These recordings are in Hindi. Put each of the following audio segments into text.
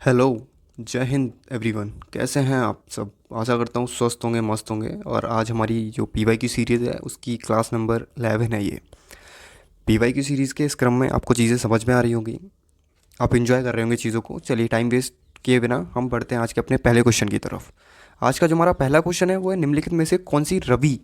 हेलो। जय हिंद एवरीवन। कैसे हैं आप सब? आशा करता हूँ स्वस्थ होंगे, मस्त होंगे। और आज हमारी जो पीवाई की सीरीज़ है उसकी क्लास नंबर 11 है ये। पीवाई की सीरीज़ के इस क्रम में आपको चीज़ें समझ में आ रही होंगी, आप इन्जॉय कर रहे होंगे चीज़ों को। चलिए टाइम वेस्ट किए बिना हम बढ़ते हैं आज के अपने पहले क्वेश्चन की तरफ। आज का जो हमारा पहला क्वेश्चन है वो है, निम्नलिखित में से कौन सी रबी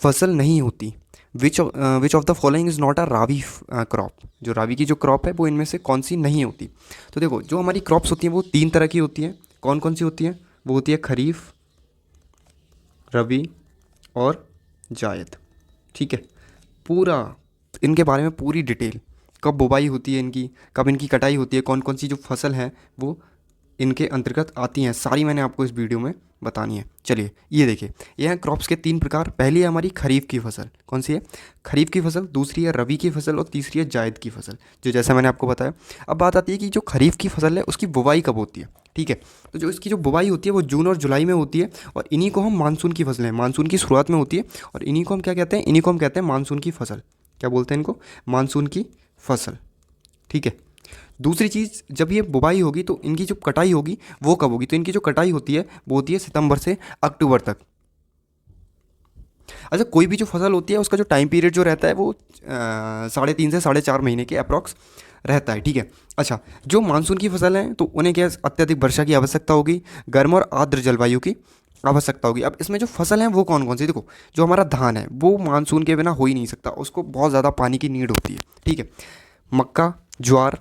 फसल नहीं होती? Which of the following is not a Ravi crop? जो रावी की जो क्रॉप है वो इनमें से कौन सी नहीं होती? तो देखो, जो हमारी क्रॉप्स होती हैं वो तीन तरह की होती हैं। कौन कौन सी होती हैं? वो होती है खरीफ, रबी और जायद। ठीक है, पूरा इनके बारे में पूरी डिटेल, कब बुवाई होती है इनकी, कब इनकी कटाई होती है, कौन कौन सी जो फसल है वो इनके अंतर्गत आती हैं, सारी मैंने आपको इस वीडियो में बतानी है। चलिए ये देखिए, ये हैं क्रॉप्स के तीन प्रकार। पहली है हमारी खरीफ की फसल। कौन सी है? खरीफ की फसल। दूसरी है रबी की फसल और तीसरी है जायद की फसल, जो जैसा मैंने आपको बताया। अब बात आती है कि जो खरीफ की फसल है उसकी बुवाई कब होती है। ठीक है, तो जो इसकी जो बुवाई होती है वो जून और जुलाई में होती है, और इन्हीं को हम मानसून की फसलें, मानसून की शुरुआत में होती है, और इन्हीं को हम क्या कहते हैं? इन्हीं को हम कहते हैं मानसून की फसल। क्या बोलते हैं इनको? मानसून की फसल। ठीक है। दूसरी चीज़, जब ये बुवाई होगी तो इनकी जो कटाई होगी वो कब होगी? तो इनकी जो कटाई होती है वो होती है सितंबर से अक्टूबर तक। अच्छा, कोई भी जो फसल होती है उसका जो टाइम पीरियड जो रहता है वो 3.5 से 4.5 महीने के अप्रॉक्स रहता है। ठीक है। अच्छा, जो मानसून की फसल हैं तो उन्हें क्या, अत्यधिक वर्षा की आवश्यकता होगी, गर्म और आर्द्र जलवायु की आवश्यकता होगी। अब इसमें जो फसल हैं वो कौन कौन सी? देखो, जो हमारा धान है वो मानसून के बिना हो ही नहीं सकता, उसको बहुत ज़्यादा पानी की नीड होती है। ठीक है। मक्का, ज्वार,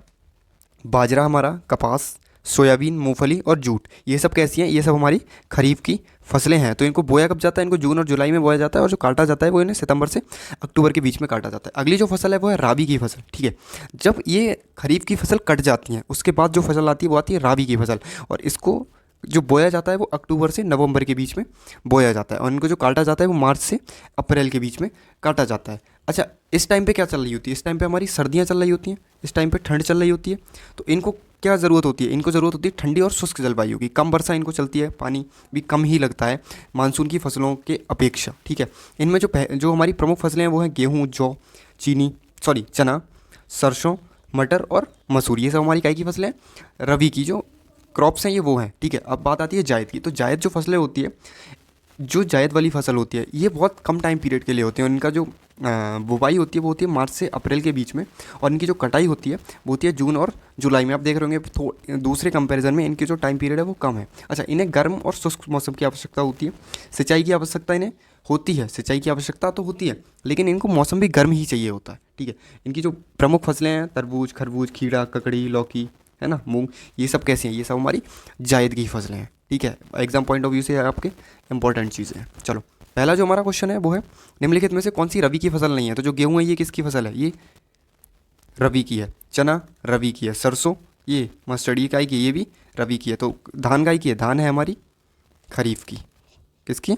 बाजरा, हमारा कपास, सोयाबीन, मूंगफली और जूट, ये सब कैसी हैं? ये सब हमारी खरीफ की फसलें हैं। तो इनको बोया कब जाता है? इनको जून और जुलाई में बोया जाता है, और जो काटा जाता है वो इन्हें सितंबर से अक्टूबर के बीच में काटा जाता है। अगली जो फसल है वो है राबी की फसल। ठीक है। जब ये खरीफ की फसल कट जाती है उसके बाद जो फसल आती है वो आती है राबी की फसल, और इसको जो बोया जाता है वो अक्टूबर से नवंबर के बीच में बोया जाता है, और इनको जो काटा जाता है वो मार्च से अप्रैल के बीच में काटा जाता है। अच्छा, इस टाइम पे क्या चल रही होती है? इस टाइम पे हमारी सर्दियाँ चल रही होती हैं, इस टाइम पे ठंड चल रही होती है। तो इनको क्या ज़रूरत होती है? इनको ज़रूरत होती है ठंडी और शुष्क जलवायु की। कम वर्षा इनको चलती है, पानी भी कम ही लगता है मानसून की फसलों के अपेक्षा। ठीक है। इनमें जो हमारी प्रमुख फसलें हैं वो हैं गेहूँ, जौ, चना, सरसों, मटर और मसूर। ये सब हमारी काय की फसलें हैं? रबी की जो क्रॉप्स हैं ये वो हैं। ठीक है। अब बात आती है जायद की। तो जायद जो फसलें होती है, जो जायद वाली फसल होती है ये बहुत कम टाइम पीरियड के लिए होती है। इनका जो बुवाई होती है वो होती है मार्च से अप्रैल के बीच में, और इनकी जो कटाई होती है वो होती है जून और जुलाई में। आप देख रहे होंगे तो दूसरे कंपैरिजन में इनकी जो टाइम पीरियड है वो कम है। अच्छा, इन्हें गर्म और शुष्क मौसम की आवश्यकता होती है, सिंचाई की आवश्यकता इन्हें होती है, सिंचाई की आवश्यकता तो होती है, लेकिन इनको मौसम भी गर्म ही चाहिए होता है। ठीक है। इनकी जो प्रमुख फसलें हैं, तरबूज, खरबूज, खीरा, ककड़ी, लौकी, है ना, मूंग, ये सब कैसी हैं? ये सब हमारी जायद की फसलें हैं। ठीक है। एग्जाम पॉइंट ऑफ व्यू से आपके इंपॉर्टेंट चीज़ें हैं। चलो, पहला जो हमारा क्वेश्चन है वो है, निम्नलिखित में से कौन सी रबी की फसल नहीं है? तो जो गेहूँ है ये किसकी फसल है? ये रबी की है। चना रबी की है। सरसों, ये मस्टर्ड, ये काय की? ये भी रबी की है। तो धान काय की है? धान है हमारी खरीफ की। किसकी?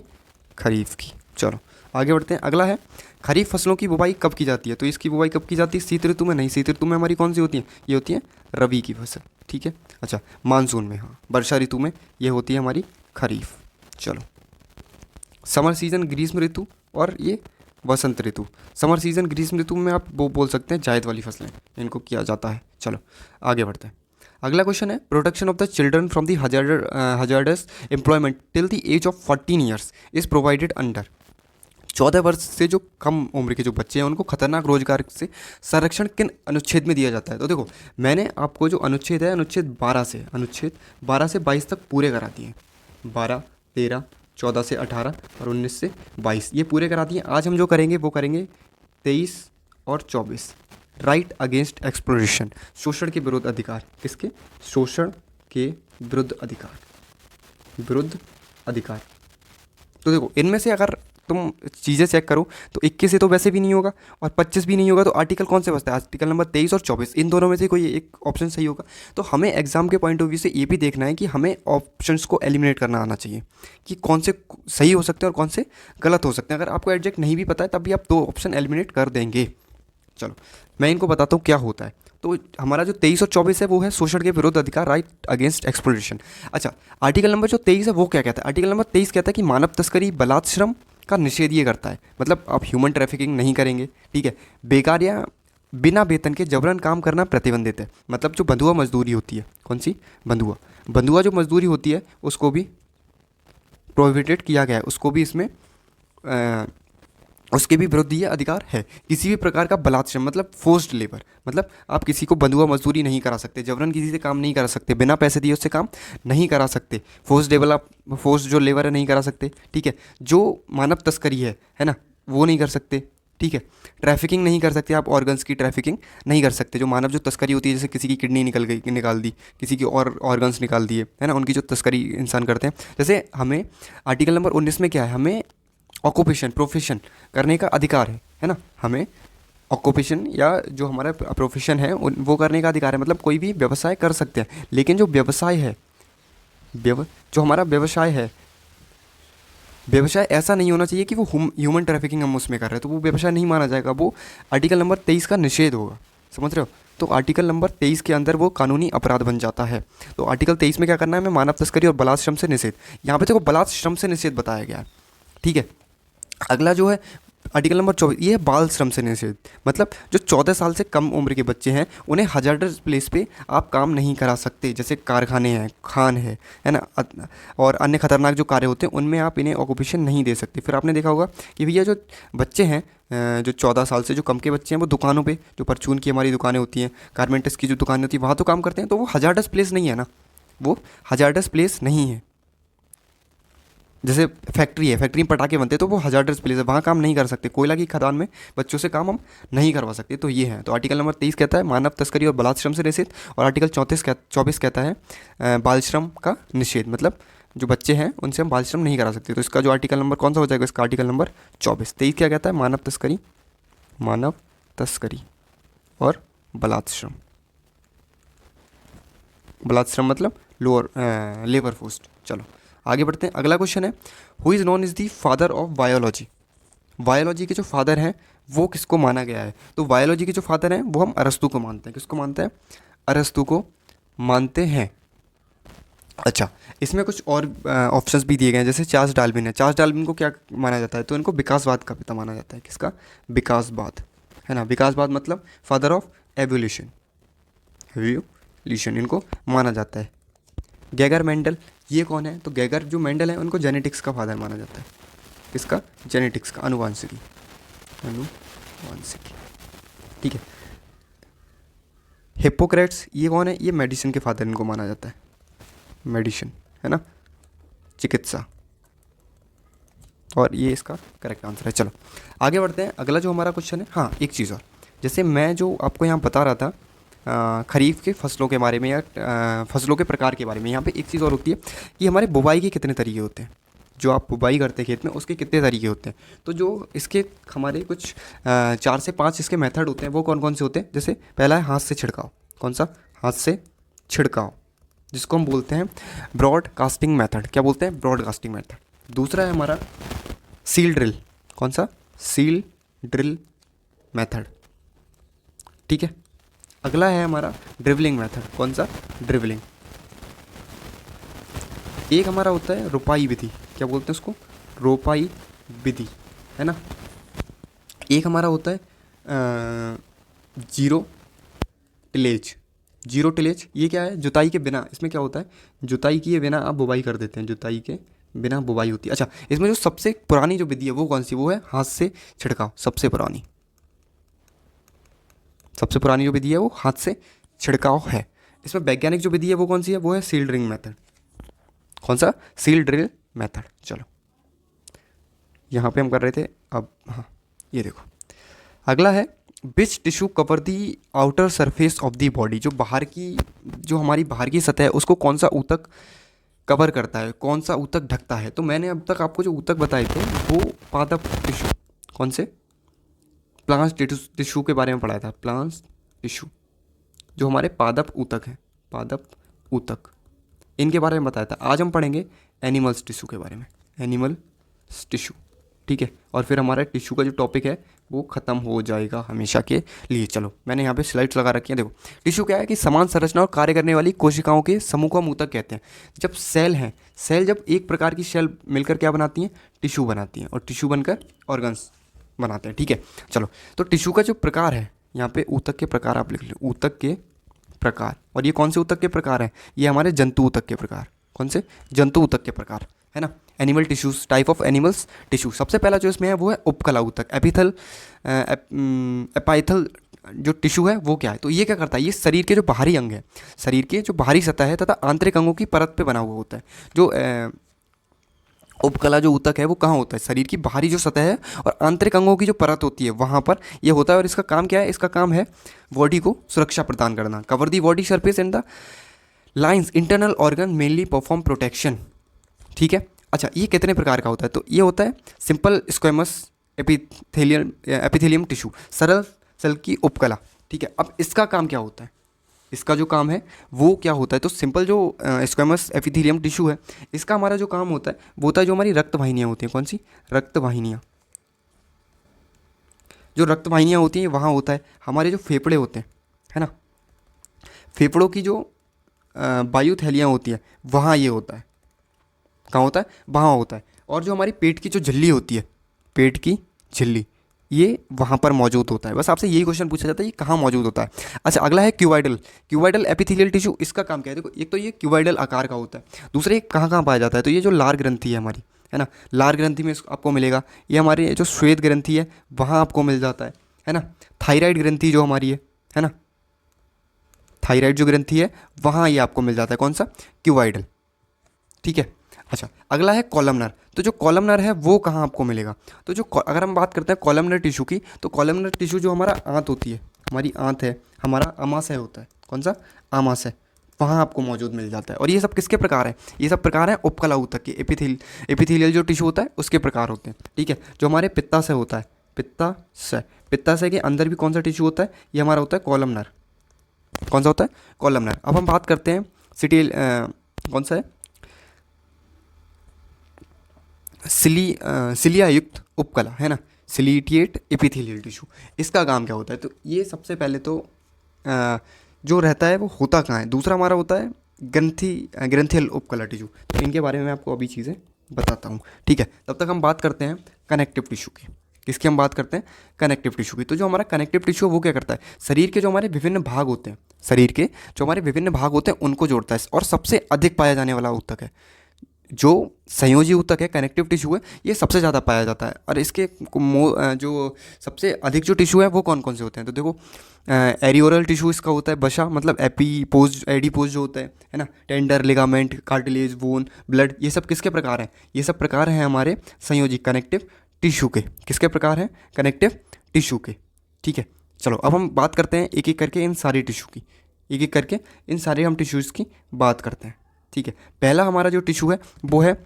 खरीफ की। चलो आगे बढ़ते हैं। अगला है, खरीफ फसलों की बुवाई कब की जाती है? तो इसकी बुवाई कब की जाती है? शीत ऋतु में नहीं, शीत ऋतु में हमारी कौन सी होती है? ये होती है रबी की फसल। ठीक है। अच्छा, मानसून में, हाँ, वर्षा ऋतु में ये होती है हमारी खरीफ। चलो, समर सीजन ग्रीष्म ऋतु और ये वसंत ऋतु। समर सीजन ग्रीष्म ऋतु में आप वो बोल सकते हैं जायद वाली फसलें, इनको किया जाता है। चलो आगे बढ़ते हैं। अगला क्वेश्चन है, protection of the children from the hazardous employment till the age of 14 years is provided under. 14 वर्ष से जो कम उम्र के जो बच्चे हैं उनको खतरनाक रोजगार से संरक्षण किन अनुच्छेद में दिया जाता है? तो देखो, मैंने आपको जो अनुच्छेद है, अनुच्छेद 12 से 22 तक पूरे करा दिए। 12, 13, 14 से 18 और 19 से 22 ये पूरे करा दिए। आज हम जो करेंगे वो करेंगे 23 और 24। राइट अगेंस्ट एक्सप्लोरेशन, शोषण के विरुद्ध अधिकार। किसके? शोषण के विरुद्ध अधिकार, विरुद्ध अधिकार। तो देखो, इनमें से अगर तुम चीज़ें चेक करो तो 21 से तो वैसे भी नहीं होगा, और 25 भी नहीं होगा। तो आर्टिकल कौन से बचता है? आर्टिकल नंबर 23 और 24, इन दोनों में से कोई एक ऑप्शन सही होगा। तो हमें एग्जाम के पॉइंट ऑफ व्यू से ये भी देखना है कि हमें ऑप्शंस को एलिमिनेट करना आना चाहिए कि कौन से सही हो सकते हैं और कौन से गलत हो सकते हैं। अगर आपको एग्जैक्ट नहीं भी पता है तब भी आप दो ऑप्शन एलिमिनेट कर देंगे। चलो मैं इनको बताता हूँ क्या होता है। तो हमारा जो 23 और 24 है वो है शोषण के विरुद्ध अधिकार, राइट अगेंस्ट एक्सप्लोइटेशन। अच्छा, आर्टिकल नंबर जो 23 है वो क्या कहता है? आर्टिकल नंबर 23 कहता है कि मानव तस्करी, बलात्श्रम का निषेध ये करता है। मतलब आप ह्यूमन ट्रैफिकिंग नहीं करेंगे। ठीक है। बेकार या बिना वेतन के जबरन काम करना प्रतिबंधित है। मतलब जो बंधुआ मजदूरी होती है, कौन सी? बंधुआ। बंधुआ जो मजदूरी होती है उसको भी प्रोहिबिटेड किया गया है, उसको भी इसमें उसके भी विरुद्ध ये अधिकार है। किसी भी प्रकार का बलात् श्रम मतलब फोर्स्ड लेबर, मतलब आप किसी को बंधुआ मजदूरी नहीं करा सकते, जबरन किसी से काम नहीं करा सकते, बिना पैसे दिए उससे काम नहीं करा सकते। फोर्स्ड लेबर, आप फोर्स्ड जो लेबर है नहीं करा सकते, ठीक है। जो मानव तस्करी है ना, वो नहीं कर सकते, ठीक है। ट्रैफिकिंग नहीं कर सकते आप, ऑर्गन्स की ट्रैफिकिंग नहीं कर सकते। जो मानव जो तस्करी होती है, जैसे किसी की किडनी निकाल दी, किसी की और ऑर्गन्स निकाल दिए, है ना, उनकी जो तस्करी इंसान करते हैं। जैसे हमें आर्टिकल नंबर 19 में क्या है, हमें ऑक्यूपेशन प्रोफेशन करने का अधिकार है ना। हमें ऑक्यूपेशन या जो हमारा प्रोफेशन है वो करने का अधिकार है, मतलब कोई भी व्यवसाय कर सकते हैं। लेकिन जो व्यवसाय है, जो हमारा व्यवसाय है, व्यवसाय ऐसा नहीं होना चाहिए कि वो ह्यूमन ट्रैफिकिंग हम उसमें कर रहे हैं, तो वो व्यवसाय नहीं माना जाएगा, वो आर्टिकल नंबर 23 का निषेध होगा। समझ रहे हो? तो आर्टिकल नंबर 23 के अंदर वो कानूनी अपराध बन जाता है। तो आर्टिकल 23 में क्या करना है हमें, मानव तस्करी और बलात् श्रम से निषेध। यहाँ पे देखो बलात् श्रम से निषेध बताया गया है, ठीक है। अगला जो है आर्टिकल नंबर 24, ये है बाल श्रम से निषेध। मतलब जो 14 साल से कम उम्र के बच्चे हैं उन्हें हजार्डस प्लेस पे आप काम नहीं करा सकते, जैसे कारखाने हैं, खान है ना, और अन्य खतरनाक जो कार्य होते हैं उनमें आप इन्हें ऑक्यूपेशन नहीं दे सकते। फिर आपने देखा होगा कि भैया जो बच्चे हैं, जो 14 साल से जो कम के बच्चे हैं, वो दुकानों पे, जो परचून की हमारी दुकानें होती हैं, गारमेंट्स की जो दुकानें होती हैं, वहाँ तो काम करते हैं, तो वो हजार्डस प्लेस नहीं है ना, वो हजार्डस प्लेस नहीं है। जैसे फैक्ट्री है, फैक्ट्री में पटाखे बनते हैं, तो वो हजार्डस प्लेस है, वहाँ काम नहीं कर सकते। कोयला की खदान में बच्चों से काम हम नहीं करवा सकते। तो ये है। तो आर्टिकल नंबर 23 कहता है मानव तस्करी और बलात् श्रम से निषेध, और आर्टिकल 24 कहता है बाल श्रम का निषेध। मतलब जो बच्चे हैं उनसे हम बाल श्रम नहीं करा सकते। तो इसका जो आर्टिकल नंबर कौन सा हो जाएगा, इसका आर्टिकल नंबर 24। 23 क्या कहता है, मानव तस्करी और बलात् श्रम। बलात् श्रम मतलब लोअर लेबर फोर्स। चलो आगे बढ़ते हैं। अगला क्वेश्चन है, who is known is the father of biology. Biology के जो फादर हैं वो किसको माना गया है? तो बायोलॉजी के जो फादर हैं वो हम अरस्तु को मानते हैं। किसको मानते हैं? अरस्तु को मानते हैं। अच्छा, इसमें कुछ और ऑप्शंस भी दिए गए हैं, जैसे चार्ल्स डार्विन है। चार्ल्स डार्विन को क्या माना जाता है? तो इनको विकासवाद का पिता माना जाता है। किसका? विकासवाद, है ना। विकासवाद मतलब फादर ऑफ एवोल्यूशन, एवोल्यूशन इनको माना जाता है। गैगर मेंडल, ये कौन है? तो गैगर जो मेंडल है उनको जेनेटिक्स का फादर माना जाता है। किसका? जेनेटिक्स का, अनुवांशिकी, ठीक है। हिप्पोक्रेट्स, ये कौन है? ये मेडिसिन के फादर इनको माना जाता है, मेडिसिन, है ना, चिकित्सा। और ये इसका करेक्ट आंसर है। चलो आगे बढ़ते हैं। अगला जो हमारा क्वेश्चन है, हाँ एक चीज़ और, जैसे मैं जो आपको यहाँ बता रहा था खरीफ के फसलों के बारे में या फसलों के प्रकार के बारे में, यहाँ पे एक चीज़ और होती है कि हमारे बुवाई के कितने तरीके होते हैं। जो आप बुवाई करते हैं खेत में उसके कितने तरीके होते हैं। तो जो इसके हमारे कुछ 4 से 5 इसके मेथड होते हैं, वो कौन कौन से होते हैं? जैसे पहला है हाथ से छिड़काव। कौन सा? हाथ से छिड़काव, जिसको हम बोलते हैं ब्रॉडकास्टिंग मेथड। क्या बोलते हैं? Broadcasting method. दूसरा है हमारा सील ड्रिल। कौन सा? सील ड्रिल मेथड, ठीक है। अगला है हमारा ड्रिवलिंग मेथड। कौन सा? ड्रिवलिंग। एक हमारा होता है रोपाई विधि। क्या बोलते हैं उसको? रोपाई विधि, है ना। एक हमारा होता है जीरो टिलेज। जीरो टिलेज ये क्या है? जुताई के बिना। इसमें क्या होता है? जुताई किए बिना आप बुवाई कर देते हैं, जुताई के बिना बुवाई होती है। अच्छा, इसमें जो सबसे पुरानी जो विधि है वो कौन सी? वो है हाथ से छिड़काव, सबसे पुरानी। सबसे पुरानी जो विधि है वो हाथ से छिड़काव है। इसमें वैज्ञानिक जो विधि है वो कौन सी है? वो है सील ड्रिल मेथड। कौन सा? Seal drill method. चलो यहाँ पे हम कर रहे थे, अब हाँ ये देखो। अगला है which tissue cover the outer surface of the body. जो बाहर की, जो हमारी बाहर की सतह है उसको कौन सा ऊतक कवर करता है, कौन सा ऊतक ढकता है? तो मैंने अब तक आपको जो ऊतक बताए थे वो पादप टिश्यू, कौन से? प्लांट टिश्यू के बारे में पढ़ाया था। प्लांट टिश्यू जो हमारे पादप ऊतक हैं, पादप ऊतक, इनके बारे में बताया था। आज हम पढ़ेंगे एनिमल्स टिश्यू के बारे में, एनिमल टिश्यू, ठीक है। और फिर हमारा टिश्यू का जो टॉपिक है वो ख़त्म हो जाएगा हमेशा के लिए। चलो मैंने यहाँ पे स्लाइड्स लगा रखी हैं, देखो। टिश्यू क्या है कि समान संरचना और कार्य करने वाली कोशिकाओं के समूह को हम ऊतक कहते हैं। जब सेल हैं, सेल जब एक प्रकार की सेल मिलकर क्या बनाती हैं? टिश्यू बनाती हैं, और टिश्यू बनकर ऑर्गन्स बनाते हैं, ठीक है। चलो, तो टिश्यू का जो प्रकार है, यहाँ पे ऊतक के प्रकार आप लिख लो, ऊतक के प्रकार। और ये कौन से ऊतक के प्रकार हैं? ये हमारे जंतु ऊतक के प्रकार। कौन से? जंतु ऊतक के प्रकार, है ना। Animal tissues, type of animals tissue. सबसे पहला जो इसमें है वो है उपकला ऊतक, एपिथल एपाइथल जो टिश्यू है वो क्या है? तो ये क्या करता है? ये शरीर के जो बाहरी अंग है, शरीर के जो बाहरी सतह है तथा आंतरिक अंगों की परत पे बना हुआ होता है। जो उपकला जो ऊतक है वो कहाँ होता है? शरीर की बाहरी जो सतह है और आंतरिक अंगों की जो परत होती है वहाँ पर ये होता है। और इसका काम क्या है? इसका काम है बॉडी को सुरक्षा प्रदान करना। Cover the body surface and the lines internal organ mainly perform protection. ठीक है। अच्छा, ये कितने प्रकार का होता है? तो ये होता है सिंपल स्क्वेमस एपिथेलियम टिश्यू, सरल सेल की उपकला। ठीक है। अब इसका काम क्या होता है? इसका जो काम है वो क्या होता है? तो सिंपल जो स्क्वेमस एपिथेलियम टिश्यू है, इसका हमारा जो काम होता है वो होता है जो हमारी रक्त वाहिनियाँ होती हैं। कौन सी? रक्त वाहिनियाँ। जो रक्त वाहिनियाँ होती हैं वहाँ होता है। हमारे जो फेफड़े होते हैं, है ना, फेफड़ों की जो वायुथैलियाँ होती है वहाँ ये होता है। कहाँ होता है? वहाँ होता है। और जो हमारी पेट की जो झिल्ली होती है, पेट की झिल्ली, ये वहाँ पर मौजूद होता है। बस आपसे यही क्वेश्चन पूछा जाता है, ये कहाँ मौजूद होता है। अच्छा, अगला है क्यूबाइडल। क्यूबाइडल एपिथेलियल टिश्यू, इसका काम क्या है? देखो, एक तो ये क्यूबाइडल आकार का होता है, दूसरा ये कहाँ कहाँ पाया जाता है? तो ये जो लार ग्रंथि है हमारी, है ना, लार ग्रंथि में आपको मिलेगा। ये हमारे जो श्वेत ग्रंथि है वहाँ आपको मिल जाता है ना। थायराइड ग्रंथि जो हमारी है ना, थायराइड जो ग्रंथि है वहाँ ये आपको मिल जाता है। कौन सा? क्यूबाइडल। ठीक है। अच्छा, अगला है कॉलमनर। तो जो कॉलमनर है वो कहाँ आपको मिलेगा? तो जो अगर हम बात करते हैं कॉलमनर टिश्यू की, तो कॉलमनर टिश्यू जो हमारा आंत होती है, हमारी आंत है, हमारा आमाशय होता है। कौन सा? आमाशय। वहाँ आपको मौजूद मिल जाता है। और ये सब किसके प्रकार है? ये सब प्रकार है उपकला ऊतक के, एपिथेलियल जो टिश्यू होता है उसके प्रकार होते हैं। ठीक है। जो हमारे पित्ताशय होता है, पित्ताशय, पित्ताशय के अंदर भी कौन सा टिश्यू होता है? ये हमारा होता है कॉलमनर। कौन सा होता है? कॉलमनर। अब हम बात करते हैं कौन सा है? सिलिया युक्त उपकला, है ना, सिलिटिएट एपिथेलियल टिश्यू। इसका काम क्या होता है? तो ये सबसे पहले तो जो रहता है वो होता कहाँ है? दूसरा हमारा होता है ग्रंथियल उपकला टिश्यू। तो इनके बारे में मैं आपको अभी चीज़ें बताता हूँ। ठीक है। तब तक हम बात करते हैं कनेक्टिव टिश्यू की। किसकी हम बात करते हैं? कनेक्टिव टिश्यू की। तो जो हमारा कनेक्टिव टिश्यू है वो क्या करता है? शरीर के जो हमारे विभिन्न भाग होते हैं, शरीर के जो हमारे विभिन्न भाग होते हैं उनको जोड़ता है। और सबसे अधिक पाया जाने वाला ऊतक है जो संयोजी ऊतक है, कनेक्टिव टिश्यू है, ये सबसे ज़्यादा पाया जाता है। और इसके जो सबसे अधिक जो टिश्यू है वो कौन कौन से होते हैं? तो देखो, एरियोरल टिश्यू इसका होता है, बशा मतलब एपीपोज, एडिपोज जो होता है ना, tender, ligament, cartilage, bone, blood, ये सब किसके प्रकार हैं? ये सब प्रकार हैं हमारे संयोजी कनेक्टिव टिश्यू के। किसके प्रकार हैं? कनेक्टिव टिश्यू के। ठीक है। चलो, अब हम बात करते हैं एक एक करके इन सारी टिश्यू की, एक एक करके इन सारे हम टिश्यूज़ की बात करते हैं। ठीक है। पहला हमारा जो टिश्यू है वो है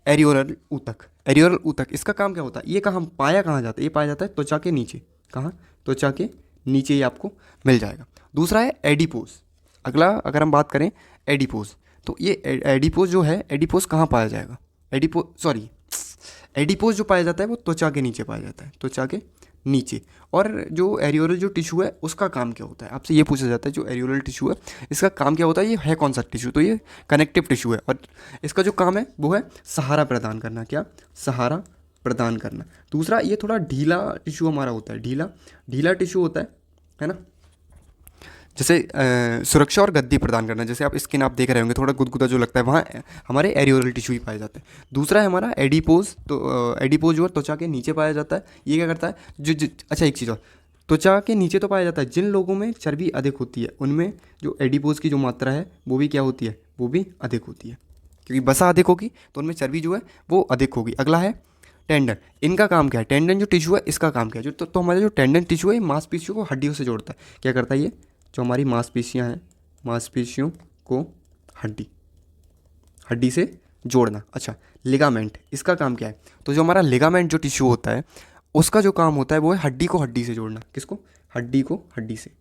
एरियोरल ऊतक। एरियोरल ऊतक, इसका काम क्या होता है? ये कहाँ पाया कहाँ जाता है? ये पाया जाता है त्वचा के नीचे। कहाँ? त्वचा के नीचे ये आपको मिल जाएगा। दूसरा है एडिपोज। अगला अगर हम बात करें एडिपोज, तो ये एडिपोज जो है, एडिपोज कहाँ पाया जाएगा? एडिपोज जो पाया जाता है वो त्वचा के नीचे पाया जाता है, त्वचा के नीचे। और जो एरियोरल जो टिश्यू है उसका काम क्या होता है? आपसे ये पूछा जाता है जो एरियोरल टिश्यू है इसका काम क्या होता है? ये है कौन सा टिश्यू? तो ये कनेक्टिव टिश्यू है। और इसका जो काम है वो है सहारा प्रदान करना। क्या? सहारा प्रदान करना। दूसरा, ये थोड़ा ढीला टिश्यू हमारा होता है, ढीला टिश्यू होता है ना। जैसे सुरक्षा और गद्दी प्रदान करना। जैसे आप स्किन आप देख रहे होंगे, थोड़ा गुदगुदा जो लगता है, वहाँ हमारे एरियोरल टिश्यू ही पाए जाते हैं। दूसरा है हमारा एडिपोज। तो एडिपोज जो है त्वचा के नीचे पाया जाता है। ये क्या करता है? अच्छा, एक चीज़ और, त्वचा के नीचे तो पाया जाता है। जिन लोगों में चर्बी अधिक होती है उनमें जो एडिपोज की जो मात्रा है वो भी क्या होती है? वो भी अधिक होती है, क्योंकि वसा अधिक होगी तो उनमें चर्बी जो है वो अधिक होगी। अगला है टेंडन। इनका काम क्या है? टेंडन जो टिश्यू है इसका काम क्या है? तो हमारा जो टेंडन टिश्यू है मांसपेशियों को हड्डियों से जोड़ता है। क्या करता है ये? जो हमारी मांसपेशियां हैं, मांसपेशियों को हड्डी से जोड़ना। अच्छा, लिगामेंट, इसका काम क्या है? तो जो हमारा लिगामेंट जो टिश्यू होता है उसका जो काम होता है वो है हड्डी को हड्डी से जोड़ना। किसको? हड्डी को हड्डी से,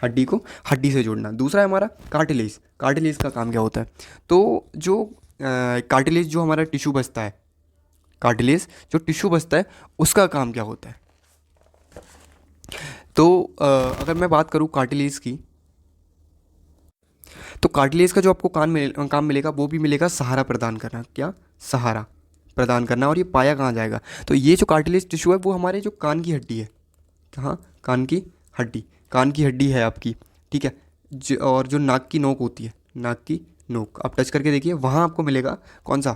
हड्डी को हड्डी से जोड़ना। दूसरा है हमारा कार्टिलेज। कार्टिलेज का काम क्या होता है? तो जो कार्टिलेज जो हमारा टिश्यू बचता है, कार्टिलेज जो टिश्यू बचता है उसका काम क्या होता है? तो अगर मैं बात करूँ कार्टिलेज की, तो कार्टिलेज का जो आपको काम मिलेगा वो भी मिलेगा सहारा प्रदान करना। क्या? सहारा प्रदान करना। और ये पाया कहाँ जाएगा, तो ये जो कार्टिलेज टिश्यू है वो हमारे जो कान की हड्डी है, कहाँ, कान की हड्डी, कान की हड्डी है आपकी, ठीक है। और जो नाक की नोक होती है, नाक की नोक आप टच करके देखिए, वहाँ आपको मिलेगा कौन सा,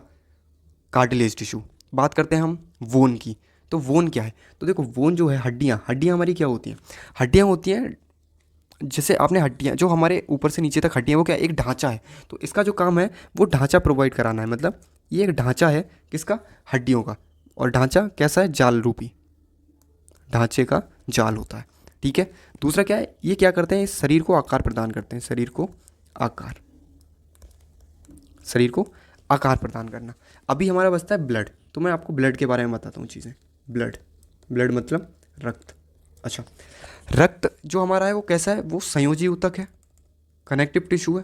कार्टिलेज टिश्यू। बात करते हैं हम वोन की, तो वोन क्या है, तो देखो वोन जो है, हड्डियाँ, हड्डियाँ हमारी क्या होती हैं, हड्डियाँ होती हैं, जैसे आपने हड्डियाँ जो हमारे ऊपर से नीचे तक हड्डियाँ, वो क्या एक ढांचा है, तो इसका जो काम है वो ढांचा प्रोवाइड कराना है, मतलब ये एक ढांचा है किसका, हड्डियों का। और ढांचा कैसा है, जाल रूपी, ढांचे का जाल होता है, ठीक है। दूसरा क्या है, ये क्या करते हैं, इस शरीर को आकार प्रदान करते हैं, शरीर को आकार, शरीर को आकार प्रदान करना। अभी हमारा बचता है ब्लड, तो मैं आपको ब्लड के बारे में बताता हूँ चीज़ें। ब्लड, ब्लड मतलब रक्त। अच्छा, रक्त जो हमारा है वो कैसा है, वो संयोजी ऊतक है, कनेक्टिव टिश्यू है,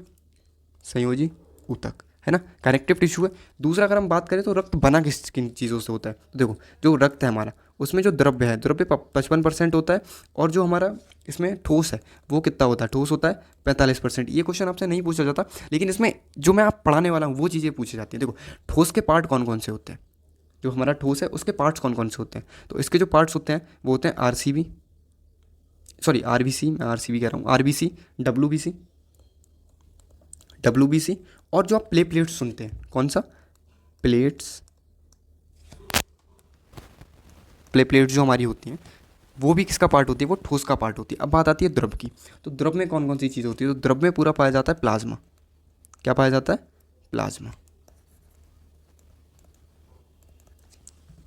संयोजी ऊतक है ना, कनेक्टिव टिश्यू है। दूसरा अगर हम बात करें तो रक्त बना किस किन चीज़ों से होता है, तो देखो जो रक्त है हमारा, उसमें जो द्रव्य है, द्रव्य 55% होता है, और जो हमारा इसमें ठोस है वो कितना होता है, ठोस होता है 45%। ये क्वेश्चन आपसे नहीं पूछा जाता, लेकिन इसमें जो मैं आप पढ़ाने वाला हूँ वो चीज़ें पूछी जाती हैं। देखो ठोस के पार्ट कौन कौन से होते हैं, जो हमारा ठोस है उसके पार्ट्स कौन कौन से होते हैं, तो इसके जो पार्ट्स होते हैं वो होते हैं आरसीबी, सॉरी आरबीसी, मैं आरसीबी कह रहा हूँ, आरबीसी, डब्ल्यूबीसी, डब्ल्यूबीसी, और जो आप प्लेट्स सुनते हैं, कौन सा, प्लेट्स, प्लेट्स जो हमारी होती हैं वो भी किसका पार्ट होती है, वो ठोस का पार्ट होती है। अब बात आती है द्रव की, तो द्रव में कौन कौन सी चीज़ होती है, तो द्रव में पूरा पाया जाता है प्लाज्मा। क्या पाया जाता है, प्लाज्मा।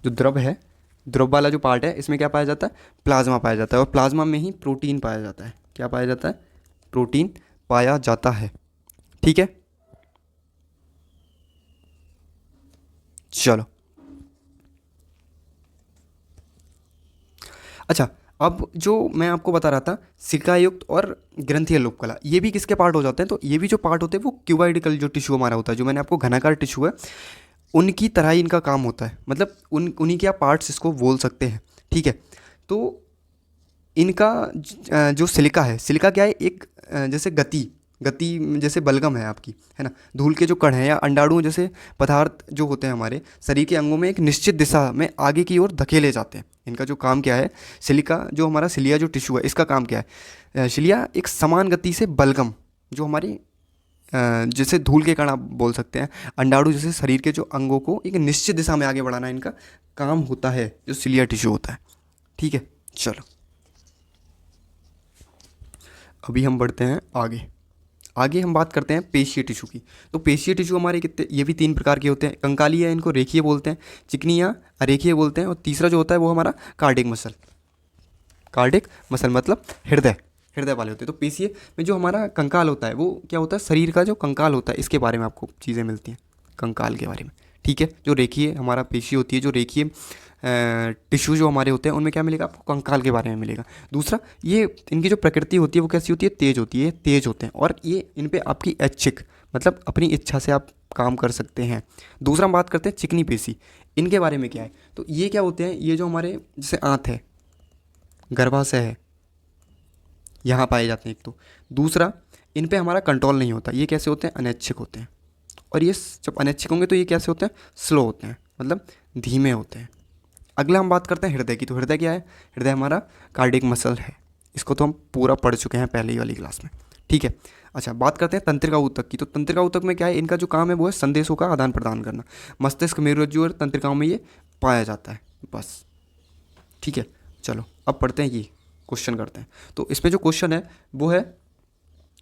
जो द्रव है, द्रव वाला जो पार्ट है, इसमें क्या पाया जाता है, प्लाज्मा पाया जाता है। और प्लाज्मा में ही प्रोटीन पाया जाता है, क्या पाया जाता है, प्रोटीन पाया जाता है, ठीक है। चलो, अच्छा, अब जो मैं आपको बता रहा था सिकायुक्त और ग्रंथीय लोककला, ये भी किसके पार्ट हो जाते हैं, तो ये भी जो पार्ट होते हैं वो क्यूबाइडिकल जो टिश्यू हमारा होता है, जो मैंने आपको घनाकार टिश्यू है उनकी तरह ही इनका काम होता है, मतलब उन्हीं के आप पार्ट्स इसको बोल सकते हैं, ठीक है। तो इनका जो सिलिका है, सिलिका क्या है, एक जैसे गति, गति जैसे बलगम है आपकी, है ना, धूल के जो कण हैं या अंडाणु जैसे पदार्थ जो होते हैं हमारे शरीर के अंगों में एक निश्चित दिशा में आगे की ओर धकेले जाते हैं। इनका जो काम क्या है, सिलिका जो हमारा सिलिया जो टिश्यू है, इसका काम क्या है, सिलिया एक समान गति से बलगम, जो हमारी जैसे धूल के कण आप बोल सकते हैं, अंडाणु जैसे शरीर के जो अंगों को एक निश्चित दिशा में आगे बढ़ाना इनका काम होता है, जो सिलिया टिश्यू होता है, ठीक है। चलो, अभी हम बढ़ते हैं आगे। आगे हम बात करते हैं पेशीय टिश्यू की। तो पेशीय टिश्यू हमारे कितने, ये भी 3 प्रकार के होते हैं, कंकालीय इनको रेखीय बोलते हैं, चिकनी या अरेखीय बोलते हैं, और तीसरा जो होता है वो हमारा कार्डिक मसल, कार्डिक मसल मतलब हृदय, हृदय वाले होते हैं। तो पेशीय में जो हमारा कंकाल होता है वो क्या होता है, शरीर का जो कंकाल होता है, इसके बारे में आपको चीज़ें मिलती हैं, कंकाल के बारे में, ठीक है। जो रेखीय हमारा पेशी होती है, जो रेखीय टिश्यू जो हमारे होते हैं, उनमें क्या मिलेगा आपको, कंकाल के बारे में मिलेगा। दूसरा, ये इनकी जो प्रकृति होती है वो कैसी होती है, तेज होती है, तेज होते हैं, और ये इन पे आपकी ऐच्छिक मतलब अपनी इच्छा से आप काम कर सकते हैं। दूसरा हम बात करते हैं चिकनी पेशी, इनके बारे में क्या है, तो ये क्या होते हैं, ये जो हमारे जैसे आंत है, गर्भाशय है, यहाँ पाए जाते हैं एक तो। दूसरा, इन पे हमारा कंट्रोल नहीं होता, ये कैसे होते हैं, अनैच्छिक होते हैं। और ये जब अनैच्छिक होंगे तो ये कैसे होते हैं, स्लो होते हैं, मतलब धीमे होते हैं। अगला हम बात करते हैं हृदय की। तो हृदय क्या है, हृदय हमारा कार्डिक मसल है, इसको तो हम पूरा पढ़ चुके हैं पहले ही वाली क्लास में, ठीक है। अच्छा, बात करते हैं तंत्रिका ऊतक की। तो तंत्रिका ऊतक में क्या है, इनका जो काम है वो है संदेशों का आदान प्रदान करना। मस्तिष्क, मेरुरज्जु और तंत्रिकाओं में ये पाया जाता है, बस, ठीक है। चलो, अब पढ़ते हैं, ये क्वेश्चन करते हैं। तो इसमें जो क्वेश्चन है वो है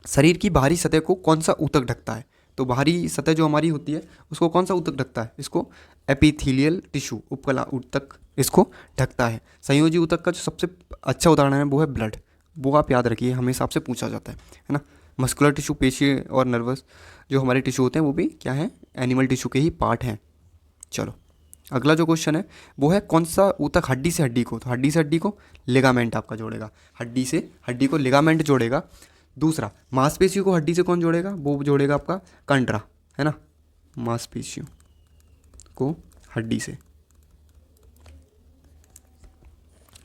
शरीर की बाहरी सतह को कौन सा ऊतक ढकता है। तो बाहरी सतह जो हमारी होती है उसको कौन सा ऊतक ढकता है, इसको एपिथेलियल टिश्यू, उपकला ऊतक इसको ढकता है। संयोजी ऊतक का जो सबसे अच्छा उदाहरण है वो है ब्लड, वो आप याद रखिए, हमेशा आपसे पूछा जाता है ना। मस्कुलर टिश्यू, पेशी और नर्वस जो हमारे टिश्यू होते हैं वो भी क्या है, एनिमल टिश्यू के ही पार्ट हैं। चलो, अगला जो क्वेश्चन है वो है कौन सा ऊतक हड्डी से हड्डी को, तो हड्डी से हड्डी को लिगामेंट आपका जोड़ेगा, हड्डी से हड्डी को लिगामेंट जोड़ेगा। दूसरा, मांसपेशियों को हड्डी से कौन जोड़ेगा, वो जोड़ेगा आपका कंडरा, है ना, मांसपेशियों को हड्डी से।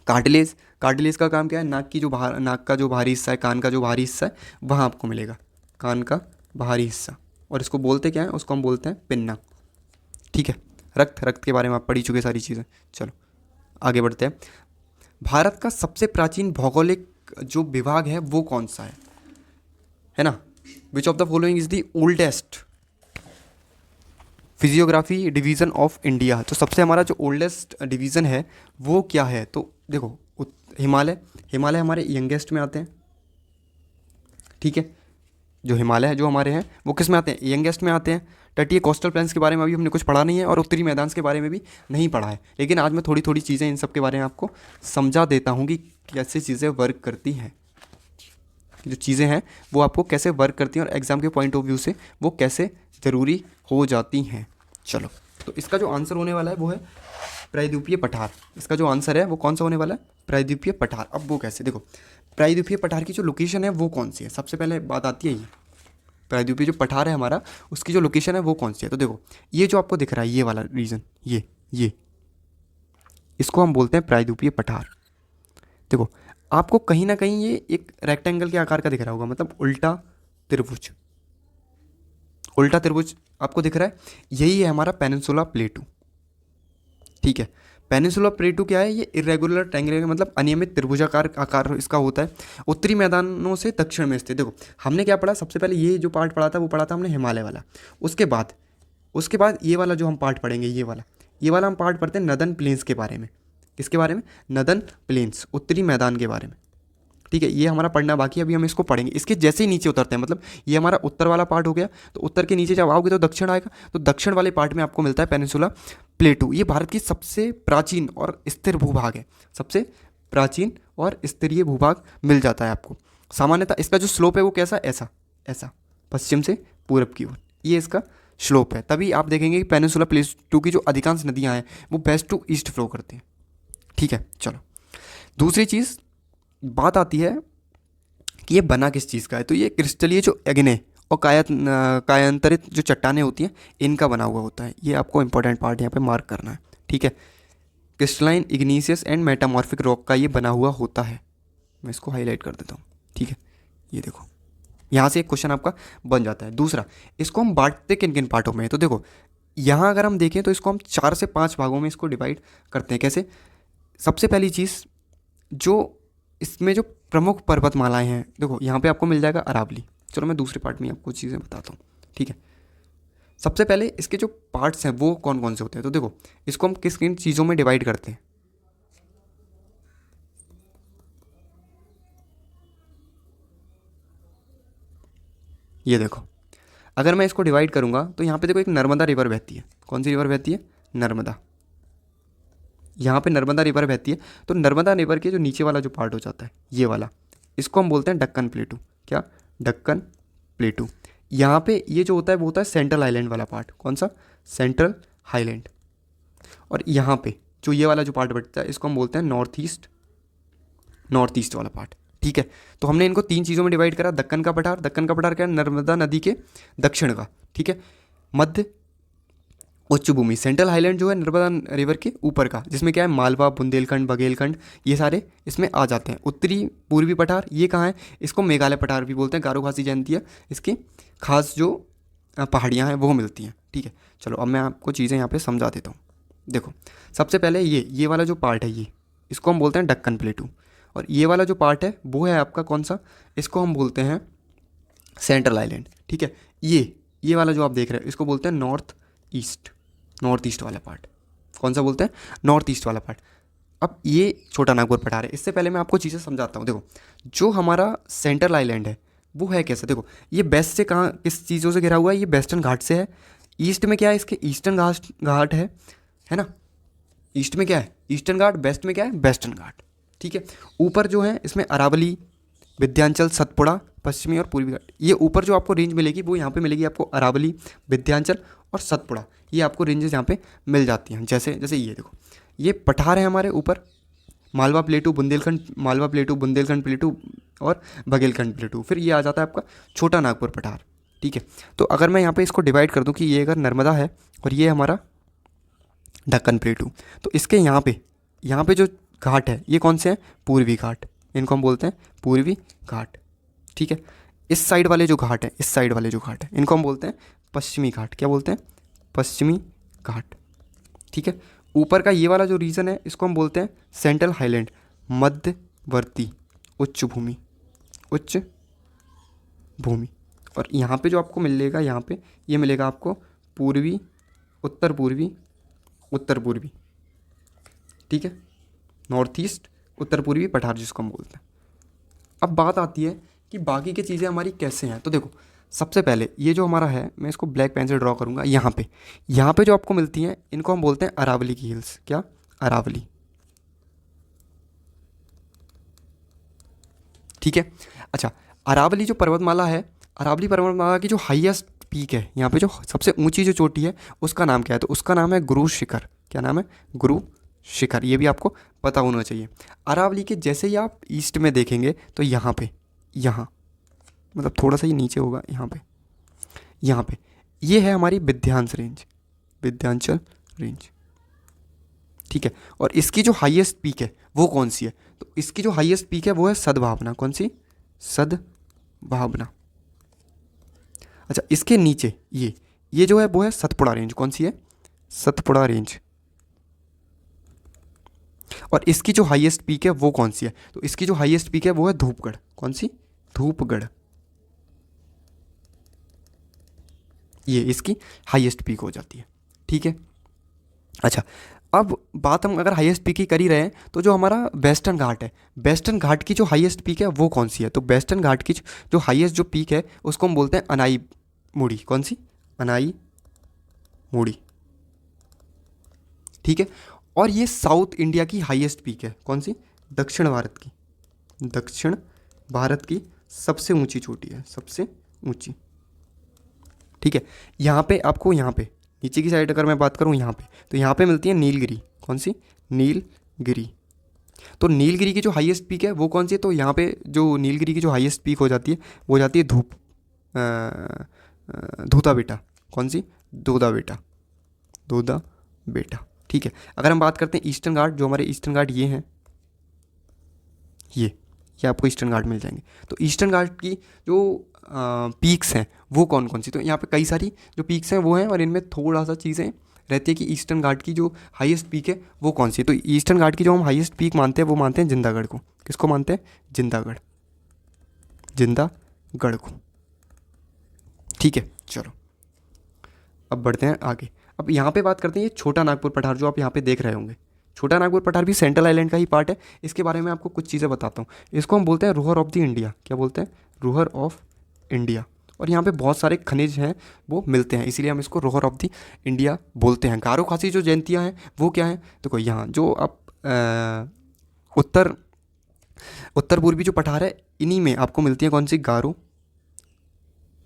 कार्टिलेज, कार्टिलेज का काम क्या है, नाक की जो नाक का जो बाहरी हिस्सा है, कान का जो बाहरी हिस्सा है, वहाँ आपको मिलेगा कान का बाहरी हिस्सा, और इसको बोलते क्या है, उसको हम बोलते हैं पिन्ना, ठीक है। रक्त के बारे में आप पढ़ी चुके सारी चीज़ें। चलो आगे बढ़ते हैं। भारत का सबसे प्राचीन भौगोलिक जो विभाग है वो कौन सा है ना? Which of the following is the oldest physiography division of India. तो सबसे हमारा जो ओल्डेस्ट डिवीज़न है वो क्या है? तो देखो हिमालय हमारे यंगेस्ट में आते हैं, ठीक है। जो हिमालय जो हमारे हैं वो किस में आते हैं? यंगेस्ट में आते हैं। तटीय कोस्टल प्लेन्स के बारे में अभी हमने कुछ पढ़ा नहीं है और उत्तरी मैदान के बारे में भी नहीं पढ़ा है, लेकिन आज मैं थोड़ी थोड़ी चीज़ें इन सब के बारे में आपको समझा देता हूँ कि कैसे चीज़ें वर्क करती हैं, जो चीज़ें हैं वो आपको कैसे वर्क करती हैं और एग्ज़ाम के पॉइंट ऑफ व्यू से वो कैसे ज़रूरी हो जाती हैं। चलो, तो इसका जो आंसर होने वाला है वो है प्रायद्वीपीय पठार। इसका जो आंसर है वो कौन सा होने वाला है? प्रायद्वीपीय पठार। अब वो कैसे? देखो, प्रायद्वीपीय पठार की जो लोकेशन है वो कौन सी है? सबसे पहले बात आती है ये प्रायद्वीपीय जो पठार है हमारा, उसकी जो लोकेशन है वो कौन सी है? तो देखो, ये जो आपको दिख रहा है ये वाला रीजन, ये इसको हम बोलते हैं प्रायद्वीपीय पठार। देखो, आपको कहीं ना कहीं ये एक रेक्टेंगल के आकार का दिख रहा होगा, मतलब उल्टा त्रिभुज आपको दिख रहा है। यही है हमारा पेनिनसुला प्लेटू, ठीक है। पेनिनसुला प्लेटू क्या है? ये इरेगुलर ट्रायंगुलर मतलब अनियमित त्रिभुजाकार आकार इसका होता है, उत्तरी मैदानों से दक्षिण में स्थित। देखो, हमने क्या पढ़ा? सबसे पहले ये जो पार्ट पढ़ा था वो पढ़ा था हमने हिमालय वाला। उसके बाद ये वाला जो हम पार्ट पढ़ेंगे, ये वाला हम पार्ट पढ़ते हैं नदन प्लेन्स के बारे में। किसके बारे में? नदन प्लेन्स, उत्तरी मैदान के बारे में, ठीक है। ये हमारा पढ़ना बाकी है, अभी हम इसको पढ़ेंगे। इसके जैसे ही नीचे उतरते हैं, मतलब ये हमारा उत्तर वाला पार्ट हो गया, तो उत्तर के नीचे जब आओगे तो दक्षिण आएगा, तो दक्षिण वाले पार्ट में आपको मिलता है पेनिनसुला प्लेटू। ये भारत की सबसे प्राचीन और स्थिर भूभाग है, सबसे प्राचीन और स्तरीय भूभाग मिल जाता है आपको। सामान्यतः इसका जो स्लोप है वो कैसा? ऐसा पश्चिम से पूरब की ओर, ये इसका स्लोप है। तभी आप देखेंगे कि पेनिनसुला प्लेटू की जो अधिकांश नदियाँ हैं वो वेस्ट टू ईस्ट फ्लो करती हैं, ठीक है। चलो, दूसरी चीज़ बात आती है कि ये बना किस चीज़ का है? तो ये क्रिस्टलीय जो एग्ने और कायांतरित जो चट्टानें होती हैं इनका बना हुआ होता है। ये आपको इंपॉर्टेंट पार्ट यहाँ पे मार्क करना है, ठीक है। क्रिस्टलाइन इग्नीशियस एंड मेटामॉर्फिक रॉक का ये बना हुआ होता है। मैं इसको हाईलाइट कर देता हूँ, ठीक है। ये देखो, यहाँ से एक क्वेश्चन आपका बन जाता है। दूसरा, इसको हम बांटते किन किन पार्टों में? तो देखो, यहाँ अगर हम देखें तो इसको हम 4 से 5 भागों में इसको डिवाइड करते हैं। कैसे? सबसे पहली चीज़, जो इसमें जो प्रमुख पर्वतमालाएं हैं, देखो यहाँ पे आपको मिल जाएगा अरावली। चलो मैं दूसरे पार्ट में आपको चीज़ें बताता हूँ, ठीक है। सबसे पहले इसके जो पार्ट्स हैं वो कौन कौन से होते हैं? तो देखो, इसको हम किस किन चीज़ों में डिवाइड करते हैं? ये देखो, अगर मैं इसको डिवाइड करूँगा तो यहाँ पे देखो एक नर्मदा रिवर बहती है। कौन सी रिवर बहती है? नर्मदा। यहाँ पे नर्मदा रिवर बहती है, तो नर्मदा रिवर के जो नीचे वाला जो पार्ट हो जाता है ये वाला, इसको हम बोलते हैं दक्कन प्लेटू। क्या? दक्कन प्लेटू। यहाँ पे ये जो होता है वो होता है सेंट्रल हाईलैंड वाला पार्ट। कौन सा? Central highland. और यहाँ पे जो ये वाला जो पार्ट बचता है इसको हम बोलते हैं नॉर्थ ईस्ट वाला पार्ट, ठीक है। तो हमने इनको 3 चीज़ों में डिवाइड करा। दक्कन का पठार क्या है? नर्मदा नदी के दक्षिण का, ठीक है। मध्य उच्च भूमि, सेंट्रल हाईलैंड जो है नर्मदा रिवर के ऊपर का, जिसमें क्या है? मालवा, बुंदेलखंड, बघेलखंड, ये सारे इसमें आ जाते हैं। उत्तरी पूर्वी पठार ये कहाँ है? इसको मेघालय पठार भी बोलते हैं। गारो खासी जयंतिया इसकी खास जो पहाड़ियाँ हैं वो मिलती हैं, ठीक है। चलो अब मैं आपको चीज़ें यहाँ पे समझा देता हूँ। देखो, सबसे पहले ये वाला जो पार्ट है इसको हम बोलते हैं दक्कन प्लेटू। और ये वाला जो पार्ट है वो है आपका कौन सा? इसको हम बोलते हैं सेंट्रल आइलैंड, ठीक है। ये वाला जो आप देख रहे हैं इसको बोलते हैं नॉर्थ ईस्ट वाला पार्ट। कौन सा बोलते हैं? नॉर्थ ईस्ट वाला पार्ट। अब ये छोटा नागपुर पठार है। इससे पहले मैं आपको चीज़ें समझाता हूँ। देखो, जो हमारा सेंट्रल आइलैंड है वो है कैसा? देखो, ये वेस्ट से कहाँ किस चीज़ों से घिरा हुआ है? ये वेस्टर्न घाट से है। ईस्ट में क्या है? इसके ईस्टर्न घाट है ना। ईस्ट में क्या है? ईस्टर्न घाट। वेस्ट में क्या है? वेस्टर्न घाट, ठीक है। ऊपर जो है इसमें अरावली, विंध्याचल, सतपुड़ा, पश्चिमी और पूर्वी घाट। ये ऊपर जो आपको रेंज मिलेगी वो यहाँ पे मिलेगी आपको अरावली, विंध्याचल और सतपुड़ा। ये आपको रेंजेस यहाँ पे मिल जाती हैं। जैसे ये देखो, ये पठार है हमारे ऊपर, मालवा प्लेटू, बुंदेलखंड प्लेटू और बघेलखंड प्लेटू। फिर ये आ जाता है आपका छोटा नागपुर पठार, ठीक है। तो अगर मैं यहाँ पे इसको डिवाइड कर दूँ कि ये अगर नर्मदा है और ये हमारा दक्कन प्लेटू, तो इसके यहाँ पे जो घाट है ये कौन से हैं? पूर्वी घाट। इनको हम बोलते हैं पूर्वी घाट, ठीक है। इस साइड वाले जो घाट हैं इनको हम बोलते हैं पश्चिमी घाट। क्या बोलते हैं? पश्चिमी घाट, ठीक है। ऊपर का ये वाला जो रीजन है इसको हम बोलते हैं सेंट्रल हाईलैंड, मध्यवर्ती उच्च भूमि, उच्च भूमि। और यहाँ पे जो आपको मिलेगा, यहाँ पे ये मिलेगा आपको पूर्वी, उत्तर पूर्वी, उत्तर पूर्वी, ठीक है, नॉर्थ ईस्ट, उत्तर पूर्वी पठार जिसको हम बोलते हैं। अब बात आती है कि बाकी की चीज़ें हमारी कैसे हैं। तो देखो, सबसे पहले ये जो हमारा है, मैं इसको ब्लैक पेन से ड्रॉ करूँगा। यहाँ पे जो आपको मिलती हैं इनको हम बोलते हैं अरावली की हिल्स। क्या? अरावली, ठीक है। अच्छा, अरावली जो पर्वतमाला है, अरावली पर्वतमाला की जो हाईएस्ट पीक है, यहाँ पे जो सबसे ऊंची जो चोटी है उसका नाम क्या है? तो उसका नाम है गुरु शिखर। क्या नाम है? गुरु शिखर। ये भी आपको पता होना चाहिए। अरावली के जैसे ही आप ईस्ट में देखेंगे तो यहाँ पे, यहाँ मतलब थोड़ा सा ये नीचे होगा, यहाँ पे ये है हमारी विंध्यांचल रेंज, विंध्यांचल रेंज, ठीक है। और इसकी जो हाईएस्ट पीक है वो कौन सी है? तो इसकी जो हाईएस्ट पीक है वो है सद्भावना। कौन सी? सद्भावना। अच्छा, इसके नीचे ये जो है वो है सतपुड़ा रेंज। कौन सी है? सतपुड़ा रेंज। और इसकी जो हाईएस्ट पीक है वो कौन सी है? तो इसकी जो हाईएस्ट पीक है वो है धूपगढ़। कौन सी? धूपगढ़। ये इसकी हाईएस्ट पीक हो जाती है, ठीक है। अच्छा, अब बात हम अगर हाईएस्ट पीक की कर ही रहे हैं तो जो हमारा वेस्टर्न घाट है, वेस्टर्न घाट की जो हाईएस्ट पीक है वो कौन सी है? तो वेस्टर्न घाट की जो हाईएस्ट जो पीक है उसको हम बोलते हैं अनाई मुड़ी। कौन सी? अनाई मुड़ी, ठीक है। और ये साउथ इंडिया की हाईएस्ट पीक है। कौन सी? दक्षिण भारत की, दक्षिण भारत की सबसे ऊंची चोटी है, सबसे ऊंची, ठीक है। यहाँ पे आपको, यहाँ पे नीचे की साइड अगर मैं बात करूँ यहाँ पे, तो यहाँ पे मिलती है नीलगिरी। कौन सी? नीलगिरी। तो नीलगिरी की जो हाईएस्ट पीक है वो कौन सी है? तो यहाँ पे जो नीलगिरी की जो हाईएस्ट पीक हो जाती है वो हो जाती है धूता बेटा। कौन सी? धूता बेटा, धूता बेटा, ठीक है। अगर हम बात करते हैं ईस्टर्न घाट, जो हमारे ईस्टर्न घाट ये हैं, ये आपको ईस्टर्न घाट मिल जाएंगे। तो ईस्टर्न घाट की जो पीक्स हैं वो कौन कौन सी? तो यहाँ पे कई सारी जो पीक्स हैं वो हैं, और इनमें थोड़ा सा चीज़ें रहती है कि ईस्टर्न घाट की जो हाईएस्ट पीक है वो कौन सी है। तो ईस्टर्न घाट की जो हम हाईएस्ट पीक मानते हैं वो मानते हैं जिंदागढ़ को। किसको मानते हैं? जिंदागढ़, जिंदागढ़ को, ठीक है। चलो अब बढ़ते हैं आगे। अब यहाँ पे बात करते हैं ये छोटा नागपुर पठार जो आप यहाँ पे देख रहे होंगे। छोटा नागपुर पठार भी सेंट्रल आइलैंड का ही पार्ट है। इसके बारे में आपको कुछ चीज़ें बताता हूँ। इसको हम बोलते हैं रूहर ऑफ द इंडिया। क्या बोलते हैं? Ruhr of India. और यहाँ पे बहुत सारे खनिज हैं वो मिलते हैं, इसीलिए हम इसको रूहर ऑफ द इंडिया बोलते हैं। गारो खासी जो जयंतियाँ हैं वो क्या हैं? देखो यहाँ जो आप उत्तर उत्तर पूर्वी जो पठार है इन्हीं में आपको मिलती है कौन सी? गारो,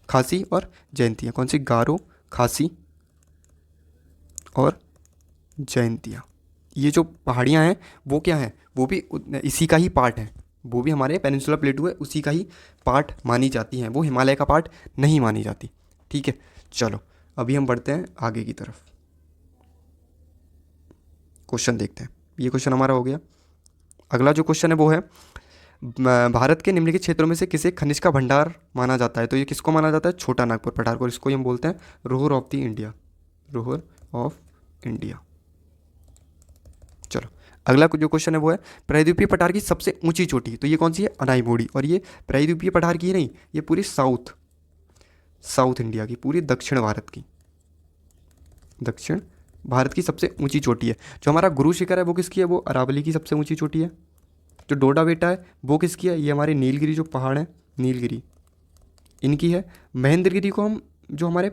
खासी और जयंतियाँ। कौन सी? गारो, खासी और जयंतियाँ। ये जो पहाड़ियाँ हैं वो क्या हैं? वो भी इसी का ही पार्ट है। वो भी हमारे पेनिनसुला प्लेटू है उसी का ही पार्ट मानी जाती हैं, वो हिमालय का पार्ट नहीं मानी जाती, ठीक है। चलो अभी हम बढ़ते हैं आगे की तरफ, क्वेश्चन देखते हैं। ये क्वेश्चन हमारा हो गया। अगला जो क्वेश्चन है वो है भारत के निम्नलिखित क्षेत्रों में से किसे खनिज का भंडार माना जाता है? तो ये किसको माना जाता है? छोटा नागपुर पठार को। इसको हम बोलते हैं Ruhr of the India, Ruhr of India. चलो अगला जो क्वेश्चन है वो है प्रायद्वीपीय पठार की सबसे ऊंची चोटी। तो ये कौन सी है? अनाईमोड़ी। और ये प्रायद्वीपीय पठार की नहीं, ये पूरी साउथ इंडिया की, पूरी दक्षिण भारत की, दक्षिण भारत की सबसे ऊंची चोटी है। जो हमारा गुरु शिखर है वो किसकी है? वो अरावली की सबसे ऊंची चोटी है। जो डोडा बेटा है वो किसकी है? ये हमारे नीलगिरी जो पहाड़ है, नीलगिरी इनकी है। महेंद्रगिरी को हम जो हमारे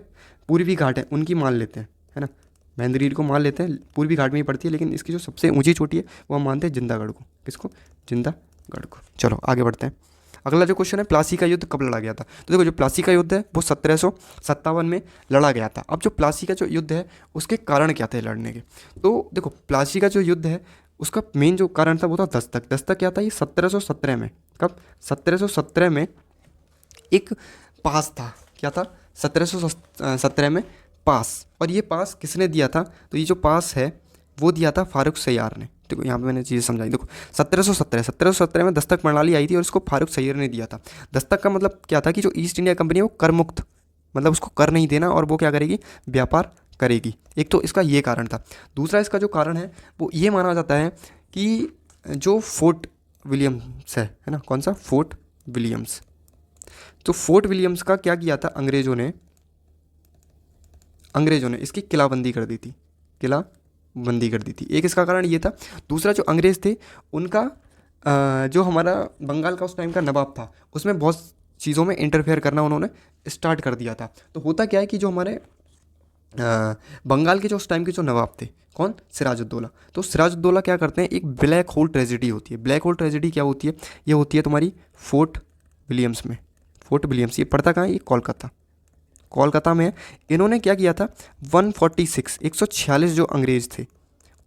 पूर्वी घाट हैं उनकी मान लेते हैं, है ना। महेंद्रगिरी को मान लेते हैं, पूर्वी घाट में ही पड़ती है, लेकिन इसकी जो सबसे ऊंची चोटी है वो हम मानते हैं जिंदागढ़ को। किसको? जिंदागढ़ को। चलो आगे बढ़ते हैं। अगला जो क्वेश्चन है प्लासी का युद्ध कब लड़ा गया था? तो देखो जो प्लासी का युद्ध है वो 1757 में लड़ा गया था। अब जो प्लासी का जो युद्ध है उसके कारण क्या थे लड़ने के? तो देखो प्लासी का जो युद्ध है उसका मेन जो कारण था वो था दस्तक। दस्तक क्या था? ये 1717 में, कब? 1717 में एक पास था। क्या था? 1717 में पास। और ये पास किसने दिया था? तो ये जो पास है वो दिया था फारुख सैयार ने। देखो यहाँ पे मैंने चीज़ें समझाई। देखो 1717 में दस्तक प्रणाली आई थी और इसको फारुख सैयार ने दिया था। दस्तक का मतलब क्या था कि जो ईस्ट इंडिया कंपनी है वो कर मुक्त, मतलब उसको कर नहीं देना और वो क्या करेगी? व्यापार करेगी। एक तो इसका ये कारण था। दूसरा इसका जो कारण है वो ये माना जाता है कि जो फोर्ट विलियम्स है ना, कौन सा, फोर्ट विलियम्स। तो फोर्ट विलियम्स का क्या किया था, अंग्रेज़ों ने इसकी किलाबंदी कर दी थी, किलाबंदी कर दी थी। एक इसका कारण ये था। दूसरा, जो अंग्रेज़ थे उनका जो हमारा बंगाल का उस टाइम का नवाब था उसमें बहुत चीज़ों में इंटरफेयर करना उन्होंने स्टार्ट कर दिया था। तो होता क्या है कि जो हमारे बंगाल के जो उस टाइम के जो नवाब थे, कौन, सिराजुद्दौला। तो सिराजुद्दौला क्या करते हैं, एक ब्लैक होल ट्रेजेडी होती है। ब्लैक होल ट्रेजेडी क्या होती है, ये होती है तुम्हारी फोर्ट विलियम्स में। फोर्ट विलियम्स ये पड़ता कहाँ है, ये कोलकाता में है। इन्होंने क्या किया था, 146 जो अंग्रेज़ थे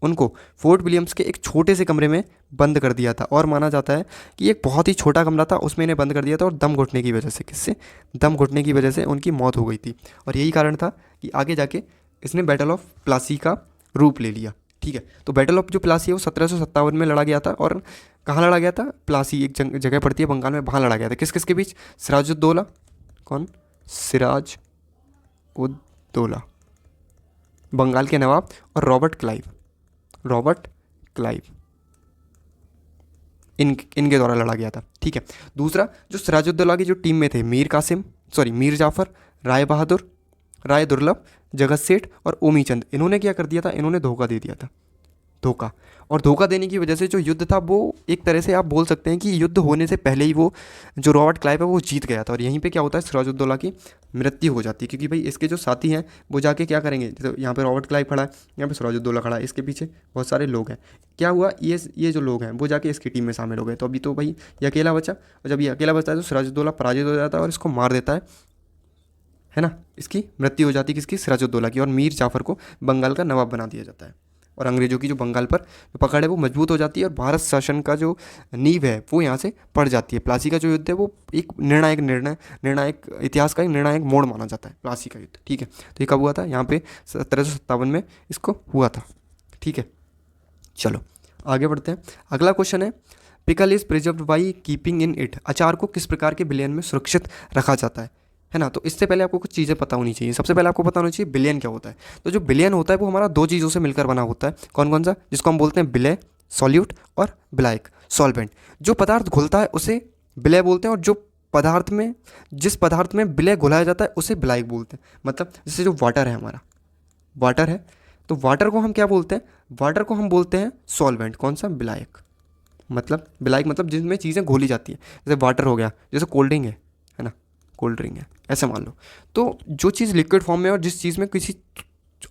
उनको फोर्ट विलियम्स के एक छोटे से कमरे में बंद कर दिया था। और माना जाता है कि एक बहुत ही छोटा कमरा था, उसमें इन्हें बंद कर दिया था और दम घुटने की वजह से, किससे, दम घुटने की वजह से उनकी मौत हो गई थी। और यही कारण था कि आगे जाके इसने बैटल ऑफ प्लासी का रूप ले लिया। ठीक है, तो बैटल ऑफ जो प्लासी है वो 1757 में लड़ा गया था। और कहाँ लड़ा गया था, प्लासी एक जगह पड़ती है बंगाल में, वहाँ लड़ा गया था। किस किस के बीच, सिराजुद्दौला, कौन, सिराज उद्दौला बंगाल के नवाब, और रॉबर्ट क्लाइव इनके द्वारा लड़ा गया था। ठीक है, दूसरा, जो सिराजुद्दौला की जो टीम में थे, मीर जाफ़र, राय बहादुर, राय दुर्लभ, जगत सेठ और ओमी चंद, इन्होंने क्या कर दिया था, इन्होंने धोखा दे दिया था, धोखा। और धोखा देने की वजह से जो युद्ध था वो एक तरह से आप बोल सकते हैं कि युद्ध होने से पहले ही वो जो रॉबर्ट क्लाइव है वो जीत गया था। और यहीं पे क्या होता है, सिराजुद्दौला की मृत्यु हो जाती है, क्योंकि भाई इसके जो साथी हैं वो जाके क्या करेंगे, तो यहाँ पे रॉबर्ट क्लाइव खड़ा है, यहाँ पे सिराजुद्दौला खड़ा है, इसके पीछे बहुत सारे लोग हैं। क्या हुआ, ये जो लोग हैं वो जाके इसकी टीम में शामिल हो गए। तो अभी तो भाई ये अकेला बचा, और जब ये अकेला बचता है तो सिराजुद्दौला पराजित हो जाता है और इसको मार देता है ना। इसकी मृत्यु हो जाती है, किसकी, सिराजुद्दौला की। और मीर जाफ़र को बंगाल का नवाब बना दिया जाता है। और अंग्रेज़ों की जो बंगाल पर जो पकड़ है वो मजबूत हो जाती है, और भारत शासन का जो नींव है वो यहाँ से पड़ जाती है। प्लासी का जो युद्ध है वो एक निर्णायक इतिहास का एक निर्णायक मोड़ माना जाता है, प्लासी का युद्ध। ठीक है, तो ये कब हुआ था, यहाँ पे 1757 में इसको हुआ था। ठीक है, चलो आगे बढ़ते हैं। अगला क्वेश्चन है, pickle is preserved by keeping in it. अचार को किस प्रकार के बिलियन में सुरक्षित रखा जाता है ना। तो इससे पहले आपको कुछ चीज़ें पता होनी चाहिए। सबसे पहले आपको पता होना चाहिए बिलियन क्या होता है। तो जो बिलियन होता है वो हमारा दो चीज़ों से मिलकर बना होता है। कौन कौन सा, जिसको हम बोलते हैं बिले सॉल्यूट, और बिलाइक सॉल्वेंट। जो पदार्थ घुलता है उसे बिले बोलते हैं, और जो जिस पदार्थ में बिले घुलाया जाता है उसे बिलाइक बोलते हैं। मतलब जैसे जो वाटर है, हमारा वाटर है, तो वाटर को हम क्या बोलते हैं, वाटर को हम बोलते हैं सॉल्वेंट। कौन सा, बिलाइक। मतलब बिलाइक मतलब जिसमें चीज़ें घोली जाती हैं, जैसे वाटर हो गया, जैसे कोल्ड ड्रिंक है ना, कोल्ड ड्रिंक है ऐसे मान लो। तो जो चीज़ लिक्विड फॉर्म में और जिस चीज़ में किसी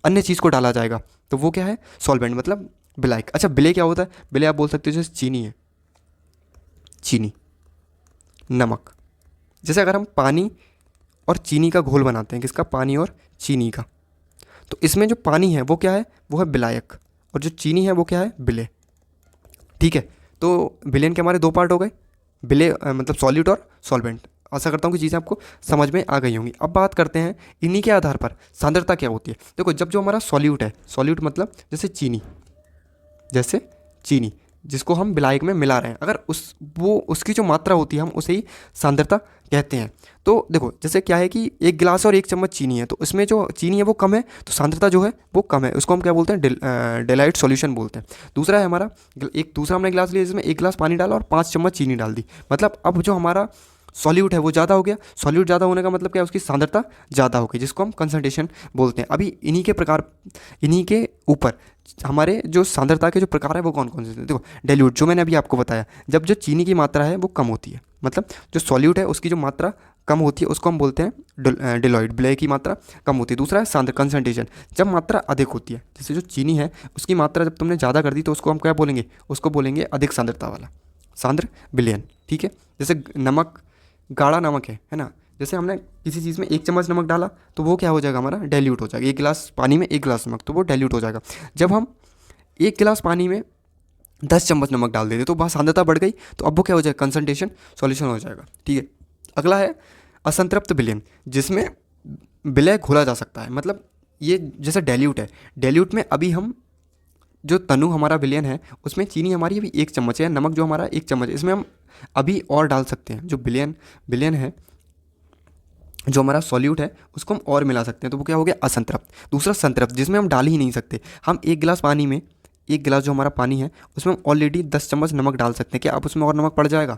अन्य चीज़ को डाला जाएगा तो वो क्या है, सॉल्वेंट, मतलब बिलाइक। अच्छा, बिले क्या होता है, बिले आप बोल सकते हो जैसे चीनी है, चीनी, नमक। जैसे अगर हम पानी और चीनी का घोल बनाते हैं, किसका, पानी और चीनी का, तो इसमें जो पानी है वो क्या है, वो है बिलायक, और जो चीनी है वो क्या है, बिले। ठीक है, तो बिलियन के हमारे दो पार्ट हो गए, बिले मतलब सॉल्यूट और सॉल्वेंट। आशा करता हूँ कि चीज़ें आपको समझ में आ गई होंगी। अब बात करते हैं इन्हीं के आधार पर सांद्रता क्या होती है। देखो, जब जो हमारा सॉल्यूट है, सॉल्यूट मतलब जैसे चीनी जिसको हम बिलायक में मिला रहे हैं, अगर उसकी जो मात्रा होती है हम उसे ही सांद्रता कहते हैं। तो देखो, जैसे क्या है कि एक गिलास और एक चम्मच चीनी है, तो उसमें जो चीनी है वो कम है, तो सांद्रता जो है वो कम है, उसको हम क्या बोलते हैं, डेलाइट सॉल्यूशन बोलते हैं। दूसरा है हमारा, दूसरा हमने गिलास लिया जिसमें एक गिलास पानी डाला और 5 चम्मच चीनी डाल दी, मतलब अब जो हमारा सॉल्यूट है वो ज़्यादा हो गया। सॉल्यूट ज़्यादा होने का मतलब क्या है, उसकी सांद्रता ज़्यादा हो गई, जिसको हम कंसंट्रेशन बोलते हैं। अभी इन्हीं के ऊपर हमारे जो सांद्रता के जो प्रकार है वो कौन कौन से हैं। देखो, डाइल्यूट जो मैंने अभी आपको बताया, जब जो चीनी की मात्रा है वो कम होती है, मतलब जो सॉल्यूट है उसकी जो मात्रा कम होती है उसको हम बोलते हैं डिलॉइड, बिले की मात्रा कम होती है। दूसरा है सांद्र कंसंट्रेशन, जब मात्रा अधिक होती है, जैसे जो चीनी है उसकी मात्रा जब तुमने ज़्यादा कर दी तो उसको हम क्या बोलेंगे, उसको बोलेंगे अधिक सांद्रता वाला, सांद्र बिलियन। ठीक है, जैसे नमक, गाढ़ा नमक है ना, जैसे हमने किसी चीज़ में 1 चम्मच नमक डाला तो वो क्या हो जाएगा, हमारा डाइल्यूट हो जाएगा। 1 गिलास पानी में 1 गिलास नमक, तो वो डाइल्यूट हो जाएगा। जब हम 1 गिलास पानी में 10 चम्मच नमक डाल देते तो वहाँ सांद्रता बढ़ गई, तो अब वो क्या हो जाएगा, कंसंट्रेशन सॉल्यूशन हो जाएगा। ठीक है, अगला है असंतृप्त बिलियन, जिसमें विलय घोला जा सकता है। मतलब ये जैसे डाइल्यूट है, डाइल्यूट में अभी हम जो तनु हमारा विलियन है उसमें चीनी हमारी अभी 1 चम्मच है, नमक जो हमारा 1 चम्मच है, इसमें हम अभी और डाल सकते हैं। जो बिलियन है जो हमारा सॉल्यूट है उसको हम और मिला सकते हैं, तो वो क्या हो गया असंतृप्त। दूसरा संतृप्त, जिसमें हम डाल ही नहीं सकते। हम एक गिलास पानी में, एक गिलास जो हमारा पानी है उसमें हम ऑलरेडी 10 चम्मच नमक डाल सकते हैं। क्या अब उसमें और नमक पड़ जाएगा?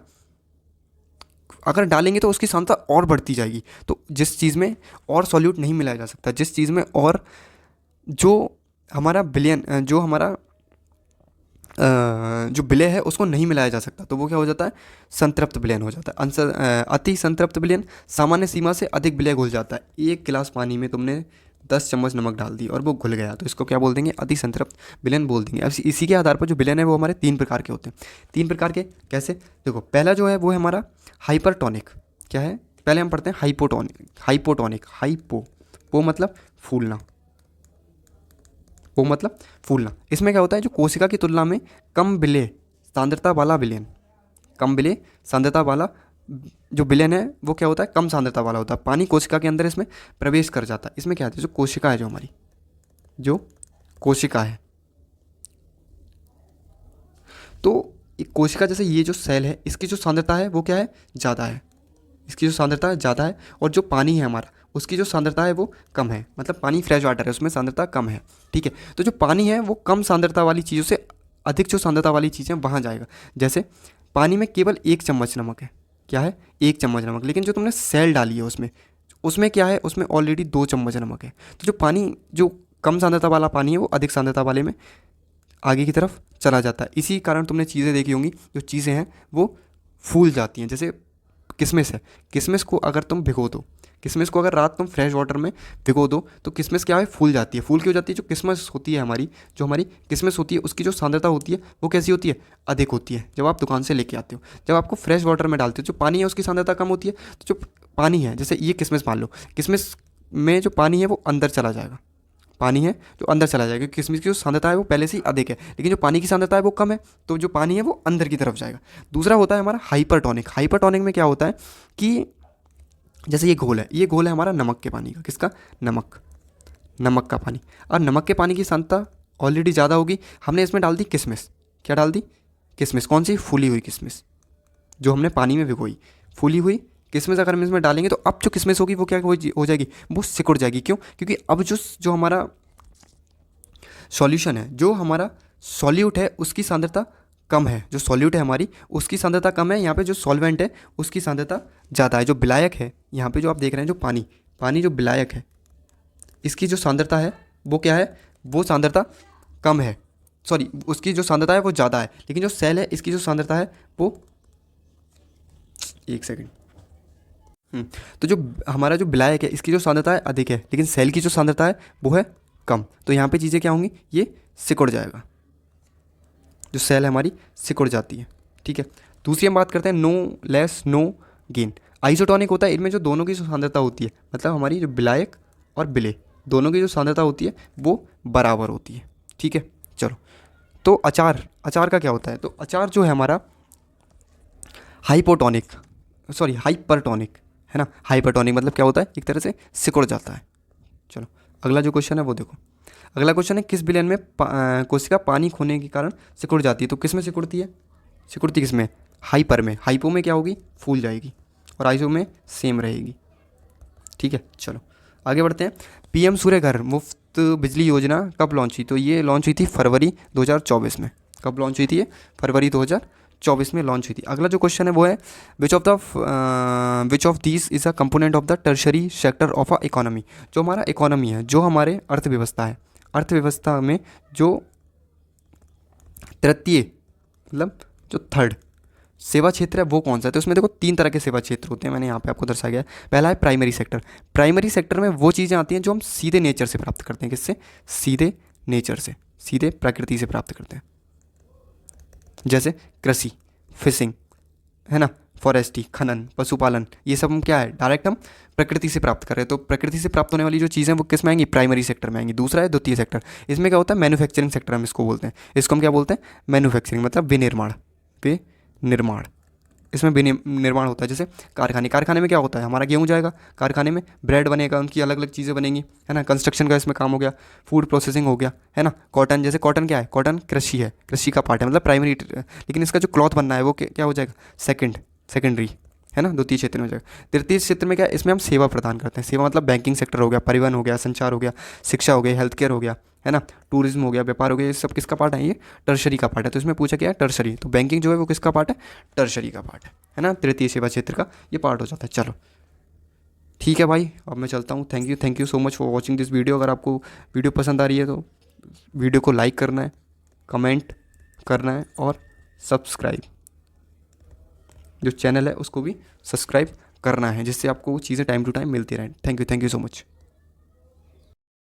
अगर डालेंगे तो उसकी सांद्रता और बढ़ती जाएगी। तो जिस चीज़ में और सॉल्यूट नहीं मिलाया जा सकता, जिस चीज़ में और जो हमारा विलयन, जो हमारा जो विलय है उसको नहीं मिलाया जा सकता, तो वो क्या हो जाता है? संतृप्त विलयन हो जाता है। अति संतृप्त विलयन सामान्य सीमा से अधिक विलय घुल जाता है। एक गिलास पानी में तुमने 10 चम्मच नमक डाल दी और वो घुल गया, तो इसको क्या बोल देंगे? अति संतृप्त विलयन बोल देंगे। अब इसी के आधार पर जो विलयन है वो हमारे 3 प्रकार के होते हैं। 3 प्रकार के कैसे? देखो, पहला जो है वो है हमारा हाइपरटोनिक। क्या है? पहले हम पढ़ते हैं हाइपोटोनिक। हाइपोटोनिक, हाइपो, वो मतलब फूलना, वो मतलब फूलना। इसमें क्या होता है? जो कोशिका की तुलना में कम विलय सांद्रता वाला विलयन, कम विलय सांद्रता वाला जो विलयन है वो क्या होता है? कम सांद्रता वाला होता है। पानी कोशिका के अंदर इसमें प्रवेश कर जाता है। इसमें क्या है? जो कोशिका है, जो हमारी जो कोशिका है, तो एक कोशिका जैसे ये जो सेल है, इसकी जो सांद्रता है वो क्या है? ज़्यादा है। इसकी जो सांद्रता है ज़्यादा है, और जो पानी है हमारा उसकी जो सांद्रता है वो कम है। मतलब पानी फ्रेश वाटर है, उसमें सांद्रता कम है। ठीक है, तो जो पानी है वो कम सांद्रता वाली चीज़ों से अधिक जो सांद्रता वाली चीज़ें वहाँ जाएगा। जैसे पानी में केवल 1 चम्मच नमक है। क्या है? 1 चम्मच नमक। लेकिन जो तुमने सेल डाली है उसमें, उसमें क्या है? उसमें ऑलरेडी 2 चम्मच नमक है। तो जो पानी, जो कम सांद्रता वाला पानी है वो अधिक सांद्रता वाले में आगे की तरफ चला जाता है। इसी कारण तुमने चीज़ें देखी होंगी, जो चीज़ें हैं वो फूल जाती हैं। जैसे किशमिश है, किशमिश को अगर तुम भिगो दो, किशमिश को अगर रात तुम फ्रेश वाटर में भिगो दो तो किशमिश क्या है? फूल जाती है। फूल क्यों जाती है? जो किशमिश होती है हमारी, जो हमारी किशमिश होती है उसकी जो सांद्रता होती है वो कैसी होती है? अधिक होती है। जब आप दुकान से लेके आते हो, जब आपको फ्रेश वाटर में डालते हो, जो पानी है उसकी सांद्रता कम होती है। तो जो पानी है, जैसे ये किशमिश मान लो, किशमिश में जो पानी है वो अंदर चला जाएगा। पानी है जो अंदर चला जाएगा, क्योंकि किशमिश की जो सांद्रता है वो पहले से ही अधिक है, लेकिन जो पानी की सांद्रता है वो कम है, तो जो पानी है वो अंदर की तरफ जाएगा। दूसरा होता है हमारा हाइपरटोनिक। हाइपरटोनिक में क्या होता है कि जैसे ये घोल है, ये घोल है हमारा नमक के पानी का। किसका? नमक, नमक का पानी। और नमक के पानी की सांद्रता ऑलरेडी ज़्यादा होगी, हमने इसमें डाल दी किशमिश। क्या डाल दी? किशमिश। कौन सी? फूली हुई किशमिश, जो हमने पानी में भिगोई। फूली हुई किशमिश अगर हम इसमें डालेंगे तो अब जो किशमिश होगी वो क्या हो जाएगी? वो सिकुड़ जाएगी। क्यों? क्योंकि अब जो हमारा सॉल्यूशन है, जो हमारा सॉल्यूट है उसकी सांद्रता कम है। जो सॉल्यूट है हमारी उसकी सांद्रता कम है। यहाँ पे जो सॉल्वेंट है उसकी सांद्रता ज़्यादा है। जो विलायक है, यहाँ पे जो आप देख रहे हैं, जो पानी, पानी जो विलायक है, इसकी जो सांद्रता है वो क्या है? वो सांद्रता कम है। सॉरी, उसकी जो सांद्रता है वो ज़्यादा है। लेकिन जो सेल है इसकी जो सांद्रता है वो, एक सेकेंड, तो जो हमारा जो विलायक है इसकी जो सांद्रता है अधिक है, लेकिन सेल की जो सांद्रता है वो है कम। तो यहाँ पे चीज़ें क्या होंगी? ये सिकुड़ जाएगा, जो सेल है हमारी सिकुड़ जाती है। ठीक है, दूसरी हम बात करते हैं no less no gain. Isotonic होता है, इनमें जो दोनों की जो सांद्रता होती है, मतलब हमारी जो विलायक और विलेय दोनों की जो सांद्रता होती है वो बराबर होती है। ठीक है, चलो। तो अचार, अचार का क्या होता है? तो अचार जो है हमारा हाइपोटोनिक, सॉरी हाइपरटोनिक है ना। हाइपरटोनिक मतलब क्या होता है? एक तरह से सिकुड़ जाता है। चलो, अगला जो क्वेश्चन है वो देखो। अगला क्वेश्चन है किस विलयन में कोशिका पानी खोने के कारण सिकुड़ जाती है? तो किस में सिकुड़ती है? सिकुड़ती किस में? हाइपर में। हाइपो में क्या होगी? फूल जाएगी। और आइसो में सेम रहेगी। ठीक है, चलो आगे बढ़ते हैं। पीएम सूर्य घर मुफ्त बिजली योजना कब लॉन्च हुई? तो ये लॉन्च हुई थी फरवरी 2024 में। कब लॉन्च हुई थी ये? फरवरी 2024 में लॉन्च हुई थी। अगला जो क्वेश्चन है वो है which of this is a component of the tertiary sector of a economy. जो हमारा इकोनॉमी है, जो हमारे अर्थव्यवस्था है, अर्थव्यवस्था में जो तृतीय, मतलब जो थर्ड सेवा क्षेत्र है वो कौन सा है? तो उसमें देखो 3 तरह के सेवा क्षेत्र होते हैं, मैंने यहाँ पे आपको दर्शाया गया है। पहला है प्राइमरी सेक्टर। प्राइमरी सेक्टर में वो चीज़ें आती हैं जो हम सीधे नेचर से प्राप्त करते हैं। किससे? सीधे नेचर से, सीधे प्रकृति से प्राप्त करते हैं। जैसे कृषि, फिशिंग, है ना, फॉरेस्ट्री, खनन, पशुपालन, ये सब हम क्या है? डायरेक्ट हम प्रकृति से प्राप्त कर रहे हैं। तो प्रकृति से प्राप्त होने वाली जो चीज़ें वो किस में आएंगी? प्राइमरी सेक्टर में आएंगी। दूसरा है द्वितीय सेक्टर। इसमें क्या होता है? मैन्युफैक्चरिंग सेक्टर हम इसको बोलते हैं। इसको हम क्या बोलते हैं? मैन्युफैक्चरिंग, मतलब विनिर्माण, विनिर्माण। इसमें विनिर्माण होता है। जैसे कारखाने, कारखाने में क्या होता है? हमारा गेहूँ जाएगा कारखाने में, ब्रेड बनेगा, उनकी अलग अलग चीज़ें बनेंगी, है ना। कंस्ट्रक्शन का इसमें काम हो गया, फूड प्रोसेसिंग हो गया, है ना। कॉटन, जैसे कॉटन क्या है? कॉटन कृषि है, कृषि का पार्ट है, मतलब प्राइमरी। लेकिन इसका जो क्लॉथ बनना है वो क्या हो जाएगा? सेकेंडरी, है ना, द्वितीय क्षेत्र में जाएगा। तृतीय क्षेत्र में क्या है, इसमें हम सेवा प्रदान करते हैं। सेवा मतलब बैंकिंग सेक्टर हो गया, परिवहन हो गया, संचार हो गया, शिक्षा हो गई, हेल्थ केयर हो गया, है ना, टूरिज्म हो गया, व्यापार हो गया, ये सब किसका पार्ट है, ये टर्शरी का पार्ट है। तो इसमें पूछा क्या है, टर्शरी। तो बैंकिंग जो है वो किसका पार्ट है, टर्शरी का पार्ट है ना, तृतीय सेवा क्षेत्र का ये पार्ट हो जाता है। चलो ठीक है भाई, अब मैं चलता हूँ। Thank you so much for watching this video. अगर आपको वीडियो पसंद आ रही है तो वीडियो को लाइक करना है, कमेंट करना है और सब्सक्राइब, जो चैनल है उसको भी सब्सक्राइब करना है, जिससे आपको वो चीज़ें टाइम टू टाइम मिलती रहें। Thank you so much.